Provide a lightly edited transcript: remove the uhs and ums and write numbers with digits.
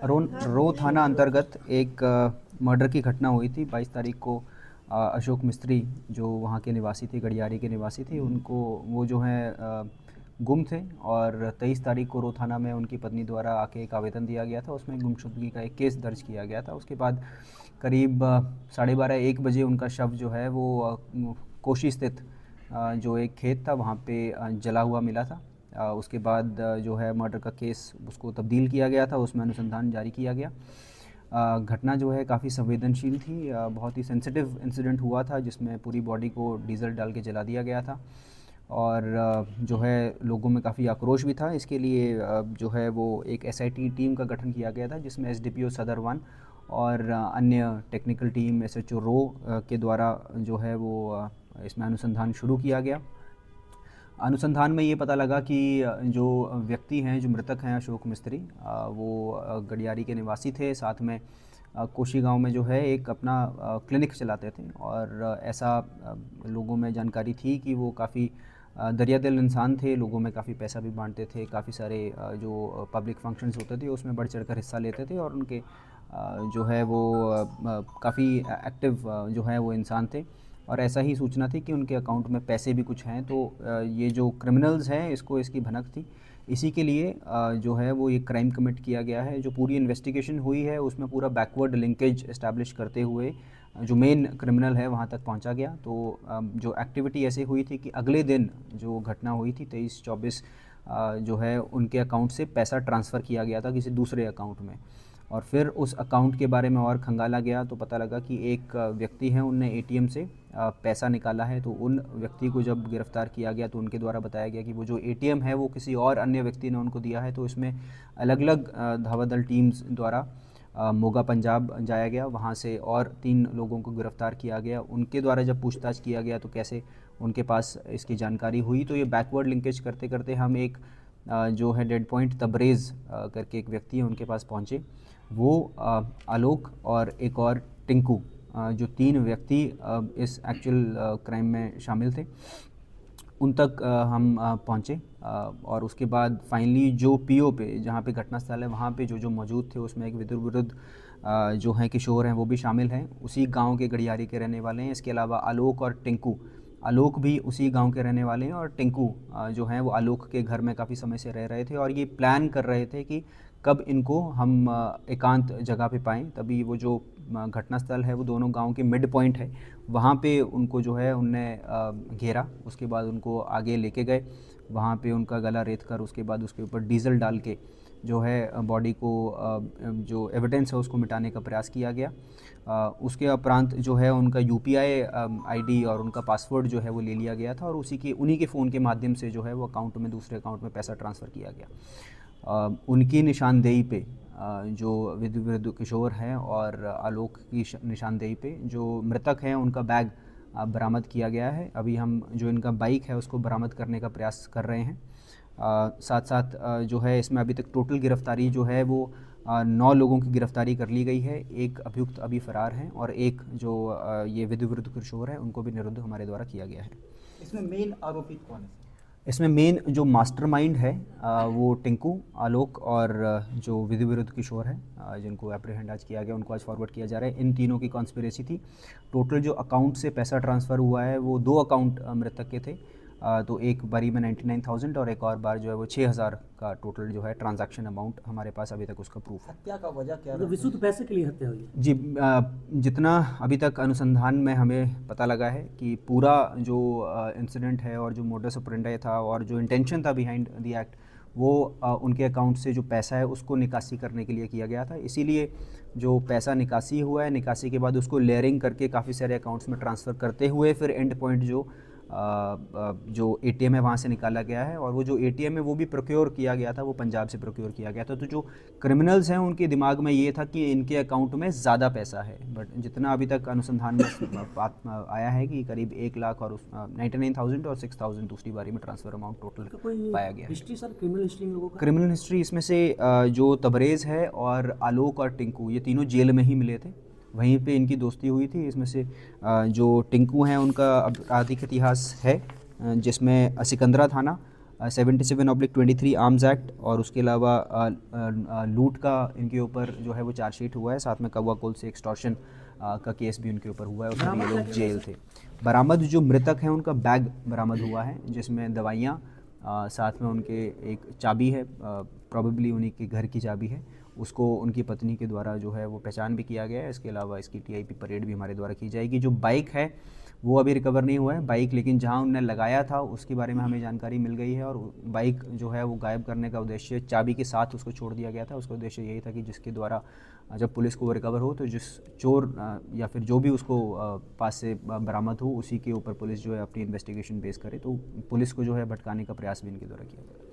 रो थाना अंतर्गत एक मर्डर की घटना हुई थी 22 तारीख को। अशोक मिस्त्री जो वहाँ के निवासी थे, गड़ियारी के निवासी थे, उनको वो जो हैं गुम थे और 23 तारीख को रो थाना में उनकी पत्नी द्वारा आके एक आवेदन दिया गया था। उसमें गुमशुदगी का एक केस दर्ज किया गया था। उसके बाद करीब 12:30-1 बजे उनका शव जो है वो कोशी स्थित जो एक खेत था वहाँ पे जला हुआ मिला था। उसके बाद जो है मर्डर का केस उसको तब्दील किया गया था, उसमें अनुसंधान जारी किया गया। घटना जो है काफ़ी संवेदनशील थी। बहुत ही सेंसिटिव इंसिडेंट हुआ था जिसमें पूरी बॉडी को डीजल डाल के जला दिया गया था और जो है लोगों में काफ़ी आक्रोश भी था। इसके लिए जो है वो एक एसआईटी टीम का गठन किया गया था जिसमें एसडीपीओ सदर 1 और अन्य टेक्निकल टीम एसएचओ रो के द्वारा जो है वो इसमें अनुसंधान शुरू किया गया। अनुसंधान में ये पता लगा कि जो व्यक्ति हैं, जो मृतक हैं अशोक मिस्त्री, वो गड़ियारी के निवासी थे। साथ में कोशी गांव में जो है एक अपना क्लिनिक चलाते थे और ऐसा लोगों में जानकारी थी कि वो काफ़ी दरियादिल इंसान थे। लोगों में काफ़ी पैसा भी बांटते थे, काफ़ी सारे जो पब्लिक फंक्शंस होते थे उसमें बढ़ चढ़ कर हिस्सा लेते थे और उनके जो है वो काफ़ी एक्टिव जो है वो इंसान थे। और ऐसा ही सूचना थी कि उनके अकाउंट में पैसे भी कुछ हैं। तो ये जो क्रिमिनल्स हैं इसको इसकी भनक थी। इसी के लिए जो है वो ये क्राइम कमिट किया गया है। जो पूरी इन्वेस्टिगेशन हुई है उसमें पूरा बैकवर्ड लिंकेज इस्टेब्लिश करते हुए जो मेन क्रिमिनल है वहाँ तक पहुँचा गया। तो जो एक्टिविटी ऐसे हुई थी कि अगले दिन जो घटना हुई थी 23-24 जो है उनके अकाउंट से पैसा ट्रांसफ़र किया गया था किसी दूसरे अकाउंट में। और फिर उस अकाउंट के बारे में और खंगाला गया तो पता लगा कि एक व्यक्ति हैं, उनने एटीएम से पैसा निकाला है। तो उन व्यक्ति को जब गिरफ़्तार किया गया तो उनके द्वारा बताया गया कि वो जो एटीएम है वो किसी और अन्य व्यक्ति ने उनको दिया है। तो इसमें अलग अलग धावादल टीम्स द्वारा मोगा पंजाब जाया गया, वहाँ से और 3 लोगों को गिरफ़्तार किया गया। उनके द्वारा जब पूछताछ किया गया तो कैसे उनके पास इसकी जानकारी हुई। तो ये बैकवर्ड लिंकेज करते करते हम एक जो है डेड पॉइंट तबरेज़ करके एक व्यक्ति है उनके पास पहुँचे। वो आलोक और एक और टिंकू, जो 3 व्यक्ति इस एक्चुअल क्राइम में शामिल थे, उन तक हम पहुँचे। और उसके बाद फाइनली जो पीओ पे जहाँ पे घटनास्थल है वहाँ पे जो जो मौजूद थे उसमें एक विदुर विरुद्ध जो हैं किशोर हैं वो भी शामिल हैं, उसी गांव के गड़ियारी के रहने वाले हैं। इसके अलावा आलोक और टिंकू, आलोक भी उसी गांव के रहने वाले हैं और टिंकू जो हैं वो आलोक के घर में काफ़ी समय से रह रहे थे और ये प्लान कर रहे थे कि कब इनको हम एकांत जगह पे पाएँ। तभी वो जो घटनास्थल है वो दोनों गांव के मिड पॉइंट है, वहाँ पे उनको जो है उनने घेरा। उसके बाद उनको आगे लेके गए, वहाँ पे उनका गला रेत कर उसके बाद उसके ऊपर डीजल डाल के जो है बॉडी को जो एविडेंस है उसको मिटाने का प्रयास किया गया। उसके उपरांत जो है उनका यूपीआई आईडी और उनका पासवर्ड जो है वो ले लिया गया था और उन्हीं के फ़ोन के माध्यम से जो है वो अकाउंट में दूसरे अकाउंट में पैसा ट्रांसफ़र किया गया। उनकी निशानदेही पे जो विदुर किशोर हैं और आलोक की निशानदेही पे जो मृतक हैं उनका बैग बरामद किया गया है। अभी हम जो इनका बाइक है उसको बरामद करने का प्रयास कर रहे हैं। साथ साथ जो है इसमें अभी तक टोटल गिरफ्तारी जो है वो 9 लोगों की गिरफ्तारी कर ली गई है। एक अभियुक्त अभी फ़रार हैं और एक जो ये विदुर किशोर है उनको भी निरुद्ध हमारे द्वारा किया गया है। इसमें मेन आरोपित कौन है? इसमें मेन जो मास्टरमाइंड है वो टिंकू, आलोक और जो विधि विरुद्ध किशोर है, जिनको एप्रीहेंड आज किया गया, उनको आज फॉरवर्ड किया जा रहा है। इन तीनों की कॉन्स्पिरेसी थी। टोटल जो अकाउंट से पैसा ट्रांसफ़र हुआ है वो 2 अकाउंट मृतक के थे। तो एक बारी में 99,000 और एक और बार जो है वो 6,000 का टोटल जो है ट्रांजैक्शन अमाउंट हमारे पास अभी तक उसका प्रूफ है। हत्या का वजह क्या मतलब रहा? विशुद्ध पैसे के लिए हत्या हुई है? जी, जितना अभी तक अनुसंधान में हमें पता लगा है कि पूरा जो इंसिडेंट है और जो मोडस ऑपरेंडी था और जो इंटेंशन था बिहाइंड द एक्ट वो उनके अकाउंट से जो पैसा है उसको निकासी करने के लिए किया गया था। इसीलिए जो पैसा निकासी हुआ है, निकासी के बाद उसको लेयरिंग करके काफ़ी सारे अकाउंट्स में ट्रांसफ़र करते हुए फिर एंड पॉइंट जो एटीएम है वहाँ से निकाला गया है। और वो जो एटीएम है वो भी प्रोक्योर किया गया था, वो पंजाब से प्रोक्योर किया गया था। तो जो क्रिमिनल्स हैं उनके दिमाग में ये था कि इनके अकाउंट में ज़्यादा पैसा है, बट जितना अभी तक अनुसंधान में बात आया है कि करीब 1 लाख और 99,000 और 6,000 दूसरी बारी में ट्रांसफ़र अमाउंट टोटल तो कोई पाया गया है। History sir, criminal history in लोगों का? क्रिमिनल हिस्ट्री इसमें से जो तबरेज़ है और आलोक और टिंकू ये तीनों जेल में ही मिले थे, वहीं पे इनकी दोस्ती हुई थी। इसमें से जो टिंकू हैं उनका आपराधिक इतिहास है, जिसमें सिकंदरा थाना, 77/23 आर्म्स एक्ट और उसके अलावा लूट का इनके ऊपर जो है वो चार्जशीट हुआ है। साथ में कौवा कोल से एक्सटॉर्शन का केस भी उनके ऊपर हुआ है, उसमें ये लोग जेल थे। बरामद जो मृतक हैं उनका बैग बरामद हुआ है जिसमें दवाइयाँ, साथ में उनके एक चाबी है, प्रॉबेबली उन्हीं के घर की चाबी है, उसको उनकी पत्नी के द्वारा जो है वो पहचान भी किया गया है। इसके अलावा इसकी टीआईपी परेड भी हमारे द्वारा की जाएगी। जो बाइक है वो अभी रिकवर नहीं हुआ है बाइक, लेकिन जहां उन्होंने लगाया था उसके बारे में हमें जानकारी मिल गई है। और बाइक जो है वो गायब करने का उद्देश्य, चाबी के साथ उसको छोड़ दिया गया था, उसका उद्देश्य यही था कि जिसके द्वारा जब पुलिस को वो रिकवर हो तो जिस चोर या फिर जो भी उसको पास से बरामद हो उसी के ऊपर पुलिस जो है अपनी इन्वेस्टिगेशन बेस करे। तो पुलिस को जो है भटकाने का प्रयास भी इनके द्वारा किया गया।